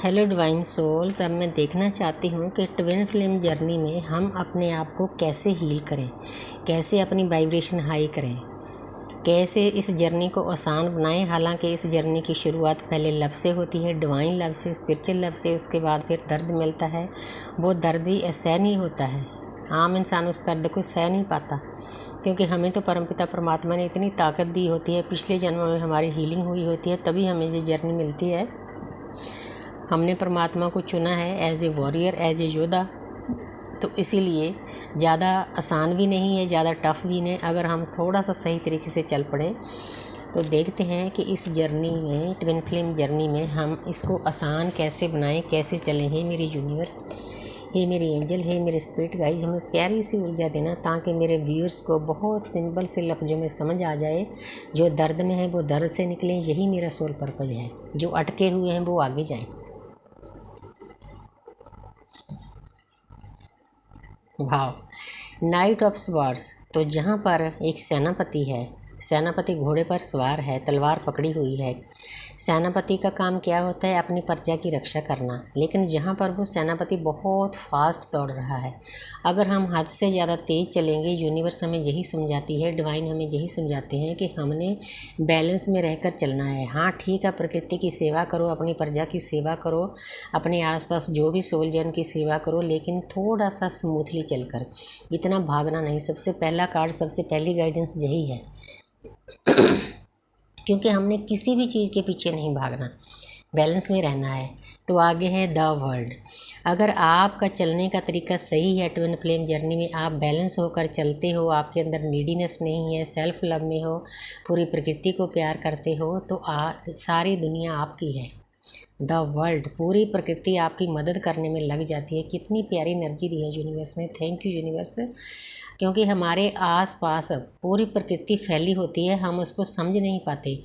Hello divine souls. अब मैं देखना चाहती हूँ कि ट्विन फ्लेम जर्नी में हम अपने आप को कैसे हील करें, कैसे अपनी वाइब्रेशन हाई करें, कैसे इस जर्नी को आसान बनाएं। हालांकि इस जर्नी की शुरुआत पहले लव से होती है, डिवाइन लव से, स्पिरिचुअल लव से। उसके बाद फिर दर्द मिलता है। वो दर्द भी असहनीय नहीं होता है। आम इंसान उस दर्द को सह नहीं पाता, क्योंकि हमें तो परमपिता परमात्मा ने इतनी ताकत दी होती है, पिछले जन्मों में हमारी हीलिंग हुई होती है, तभी हमें ये जर्नी मिलती है। हमने परमात्मा को चुना है as a warrior, as a योद्धा। तो इसीलिए ज़्यादा आसान भी नहीं है, ज़्यादा टफ भी नहीं। अगर हम थोड़ा सा सही तरीके से चल पड़े तो देखते हैं कि इस जर्नी में, ट्विन फ्लेम जर्नी में, हम इसको आसान कैसे बनाएं, कैसे चलें। हे मेरी यूनिवर्स, हे मेरी एंजल, हे मेरे स्पिरिट गाइज, हमें प्यारी सी ऊर्जा देना ताकि मेरे व्यूअर्स को बहुत सिंपल से लफ्ज़ों में समझ आ जाए। जो दर्द में है वो दर्द से निकलें, यही मेरा सोल पर्पज़ है। जो अटके हुए हैं वो आगे जाएं। भाव नाइट ऑफ स्वार्ड्स। तो जहाँ पर एक सेनापति है, सेनापति घोड़े पर सवार है, तलवार पकड़ी हुई है। सेनापति का काम क्या होता है? अपनी प्रजा की रक्षा करना। लेकिन जहाँ पर वो सेनापति बहुत फास्ट दौड़ रहा है, अगर हम हद से ज़्यादा तेज़ चलेंगे, यूनिवर्स हमें यही समझाती है, डिवाइन हमें यही समझाते हैं कि हमने बैलेंस में रहकर चलना है। हाँ ठीक है, प्रकृति की सेवा करो, अपनी प्रजा की सेवा करो, अपने आसपास जो भी सोल जन की सेवा करो, लेकिन थोड़ा सा स्मूथली चलकर, इतना भागना नहीं। सबसे पहला कार्ड, सबसे पहली गाइडेंस यही है, क्योंकि हमने किसी भी चीज़ के पीछे नहीं भागना, बैलेंस में रहना है। तो आगे है द वर्ल्ड। अगर आपका चलने का तरीका सही है, ट्विन फ्लेम जर्नी में आप बैलेंस होकर चलते हो, आपके अंदर नीडीनेस नहीं है, सेल्फ लव में हो, पूरी प्रकृति को प्यार करते हो, तो सारी दुनिया आपकी है। द वर्ल्ड, पूरी प्रकृति आपकी मदद करने में लग जाती है। कितनी प्यारी एनर्जी दी है यूनिवर्स ने। थैंक यू यूनिवर्स, क्योंकि हमारे आसपास पूरी प्रकृति फैली होती है, हम उसको समझ नहीं पाते,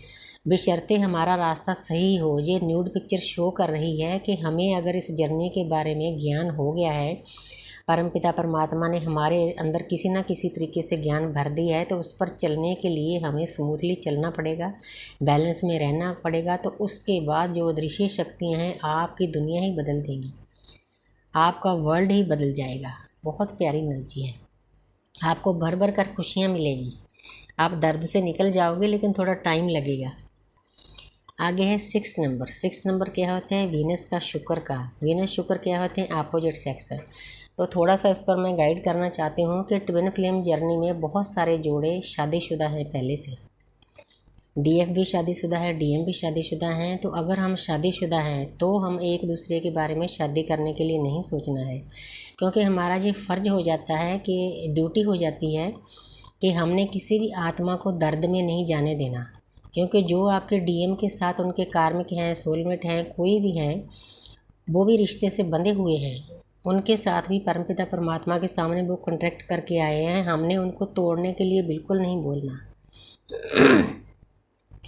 बशर्ते हमारा रास्ता सही हो। ये न्यूड पिक्चर शो कर रही है कि हमें अगर इस जर्नी के बारे में ज्ञान हो गया है, परमपिता परमात्मा ने हमारे अंदर किसी न किसी तरीके से ज्ञान भर दिया है, तो उस पर चलने के लिए हमें स्मूथली चलना पड़ेगा, बैलेंस में रहना पड़ेगा। तो उसके बाद जो अदृश्य शक्तियाँ हैं आपकी दुनिया ही बदल देंगी, आपका वर्ल्ड ही बदल जाएगा। बहुत प्यारी एनर्जी है, आपको भर भर कर खुशियाँ मिलेगी। आप दर्द से निकल जाओगे, लेकिन थोड़ा टाइम लगेगा। आगे है 6 नंबर। 6 नंबर क्या होते हैं? वीनस का शुक्र का। वीनस शुक्र क्या होते हैं? Opposite sex. तो थोड़ा सा इस पर मैं गाइड करना चाहती हूँ कि ट्विन फ्लेम जर्नी में बहुत सारे जोड़े शादीशुदा हैं पहले से। डीएफ भी शादीशुदा है, डीएम भी शादीशुदा हैं। तो अगर हम शादीशुदा हैं तो हम एक दूसरे के बारे में शादी करने के लिए नहीं सोचना है, क्योंकि हमारा ये फ़र्ज हो जाता है, कि ड्यूटी हो जाती है कि हमने किसी भी आत्मा को दर्द में नहीं जाने देना। क्योंकि जो आपके डीएम के साथ उनके कार्मिक हैं, सोलमेट हैं, कोई भी हैं, वो भी रिश्ते से बंधे हुए हैं। उनके साथ भी परमपिता परमात्मा के सामने वो कॉन्ट्रैक्ट करके आए हैं, हमने उनको तोड़ने के लिए बिल्कुल नहीं बोलना।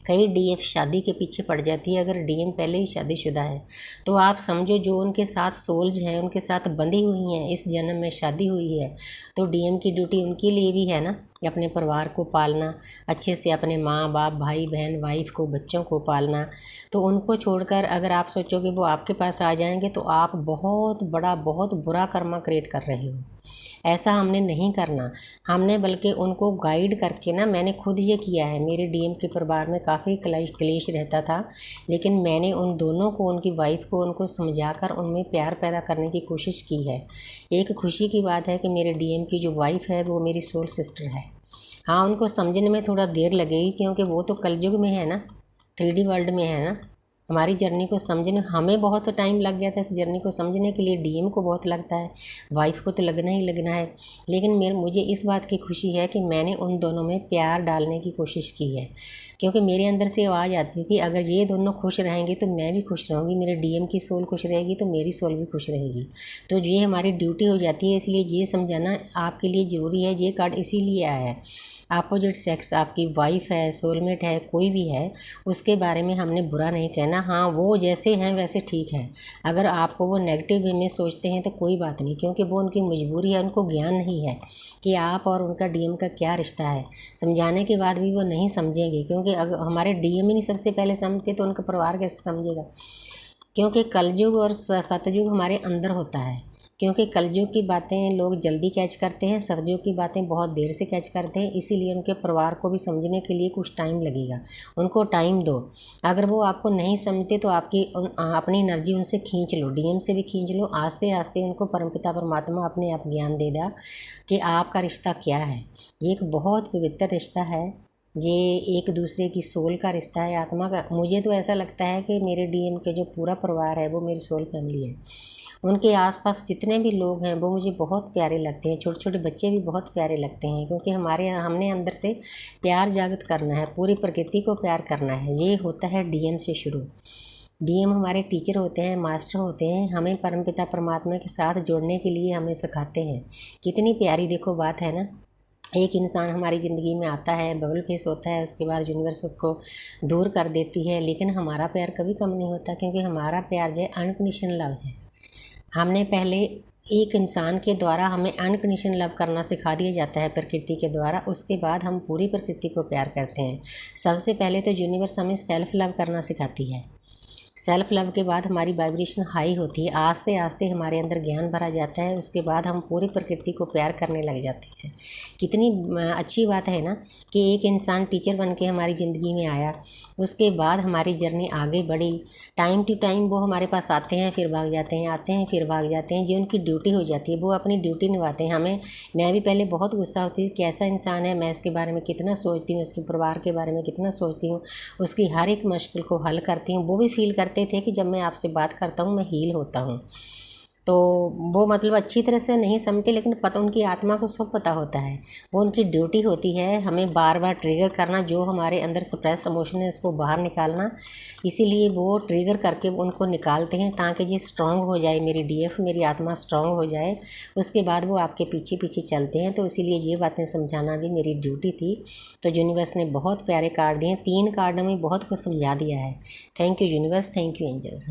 कई डीएफ शादी के पीछे पड़ जाती है। अगर डीएम पहले ही शादीशुदा है तो आप समझो, जो उनके साथ सोल्स हैं, उनके साथ बंधी हुई हैं, इस जन्म में शादी हुई है, तो डीएम की ड्यूटी उनके लिए भी है ना, अपने परिवार को पालना अच्छे से, अपने माँ बाप, भाई बहन, वाइफ को, बच्चों को पालना। तो उनको छोड़कर अगर आप सोचोगे वो आपके पास आ जाएंगे, तो आप बहुत बड़ा, बहुत बुरा कर्मा क्रिएट कर रहे हो। ऐसा हमने नहीं करना। हमने बल्कि उनको गाइड करके ना, मैंने खुद ये किया है। मेरे डीएम के परिवार में काफ़ी क्लेश रहता था, लेकिन मैंने उन दोनों को, उनकी वाइफ को, उनको समझाकर उनमें प्यार पैदा करने की कोशिश की है। एक खुशी की बात है कि मेरे डीएम की जो वाइफ है वो मेरी सोल सिस्टर है। हाँ, उनको समझने में थोड़ा देर लगेगी, क्योंकि वो तो कलयुग में है ना, 3D वर्ल्ड में है ना। हमारी जर्नी को समझने, हमें बहुत टाइम लग गया था इस जर्नी को समझने के लिए, डीएम को बहुत लगता है, वाइफ को तो लगना ही लगना है। लेकिन मुझे इस बात की खुशी है कि मैंने उन दोनों में प्यार डालने की कोशिश की है, क्योंकि मेरे अंदर से आवाज़ आती थी, अगर ये दोनों खुश रहेंगे तो मैं भी खुश रहूँगी, मेरे डीएम की सोल खुश रहेगी तो मेरी सोल भी खुश रहेगी। तो ये हमारी ड्यूटी हो जाती है। इसलिए ये समझाना आपके लिए ज़रूरी है। ये कार्ड इसीलिए आया है। अपोजिट सेक्स, आपकी वाइफ है, सोलमेट है, कोई भी है, उसके बारे में हमने बुरा नहीं कहना। हाँ, वो जैसे हैं वैसे ठीक है। अगर आपको वो नेगेटिव वे में सोचते हैं तो कोई बात नहीं, क्योंकि वो उनकी मजबूरी है, उनको ज्ञान नहीं है कि आप और उनका डीएम का क्या रिश्ता है। समझाने के बाद भी वो नहीं समझेंगे, क्योंकि अगर हमारे डीएम ही नहीं सबसे पहले समझते तो उनका परिवार कैसे समझेगा। क्योंकि कलयुग और सतयुग हमारे अंदर होता है। क्योंकि कलयुग की बातें लोग जल्दी कैच करते हैं, सतयुग की बातें बहुत देर से कैच करते हैं, इसीलिए उनके परिवार को भी समझने के लिए कुछ टाइम लगेगा। उनको टाइम दो। अगर वो आपको नहीं समझते तो आपकी अपनी एनर्जी उनसे खींच लो, डीएम से भी खींच लो। आस्ते आस्ते उनको परमपिता परमात्मा अपने आप ज्ञान दे देगा कि आपका रिश्ता क्या है। ये एक बहुत पवित्र रिश्ता है, ये एक दूसरे की सोल का रिश्ता है, आत्मा का। मुझे तो ऐसा लगता है कि मेरे डीएम के जो पूरा परिवार है वो मेरी सोल फैमिली है। उनके आसपास जितने भी लोग हैं वो मुझे बहुत प्यारे लगते हैं। छोटे छोटे बच्चे भी बहुत प्यारे लगते हैं, क्योंकि हमने अंदर से प्यार जागृत करना है, पूरी प्रकृति को प्यार करना है। ये होता है डीएम से शुरू। डीएम हमारे टीचर होते हैं, मास्टर होते हैं, हमें परमपिता परमात्मा के साथ जोड़ने के लिए हमें सिखाते हैं। कितनी प्यारी देखो बात है ना। एक इंसान हमारी ज़िंदगी में आता है, बबल फेस होता है, उसके बाद यूनिवर्स उसको दूर कर देती है, लेकिन हमारा प्यार कभी कम नहीं होता, क्योंकि हमारा प्यार जो है अनकंडीशनल लव है। हमने पहले एक इंसान के द्वारा हमें अनकंडीशनल लव करना सिखा दिया जाता है प्रकृति के द्वारा, उसके बाद हम पूरी प्रकृति को प्यार करते हैं। सबसे पहले तो यूनिवर्स हमें सेल्फ लव करना सिखाती है। सेल्फ लव के बाद हमारी वाइब्रेशन हाई होती है, आस्ते आस्ते हमारे अंदर ज्ञान भरा जाता है, उसके बाद हम पूरी प्रकृति को प्यार करने लग जाते हैं। कितनी अच्छी बात है ना कि एक इंसान टीचर बन के हमारी ज़िंदगी में आया, उसके बाद हमारी जर्नी आगे बढ़ी। टाइम टू टाइम वो हमारे पास आते हैं फिर भाग जाते हैं, आते हैं फिर भाग जाते हैं। जो उनकी ड्यूटी हो जाती है वो अपनी ड्यूटी निभाते हैं। मैं भी पहले बहुत गुस्सा होती थी, कैसा इंसान है, मैं इसके बारे में कितना सोचती हूँ, इसके परिवार के बारे में कितना सोचती हूँ, उसकी हर एक मुश्किल को हल करती हूँ। वो भी फील करते थे कि जब मैं आपसे बात करता हूँ मैं हील होता हूँ। तो वो मतलब अच्छी तरह से नहीं समझते, लेकिन पता उनकी आत्मा को सब पता होता है। वो उनकी ड्यूटी होती है हमें बार बार ट्रिगर करना, जो हमारे अंदर सप्रेस इमोशन है उसको बाहर निकालना। इसीलिए वो ट्रिगर करके उनको निकालते हैं ताकि जी स्ट्रांग हो जाए मेरी डीएफ, मेरी आत्मा स्ट्रांग हो जाए। उसके बाद वो आपके पीछे पीछे चलते हैं। तो इसीलिए ये बातें समझाना भी मेरी ड्यूटी थी। तो यूनिवर्स ने बहुत प्यारे कार्ड दिए, 3 कार्डों में बहुत कुछ समझा दिया है। Thank you universe, thank you angels.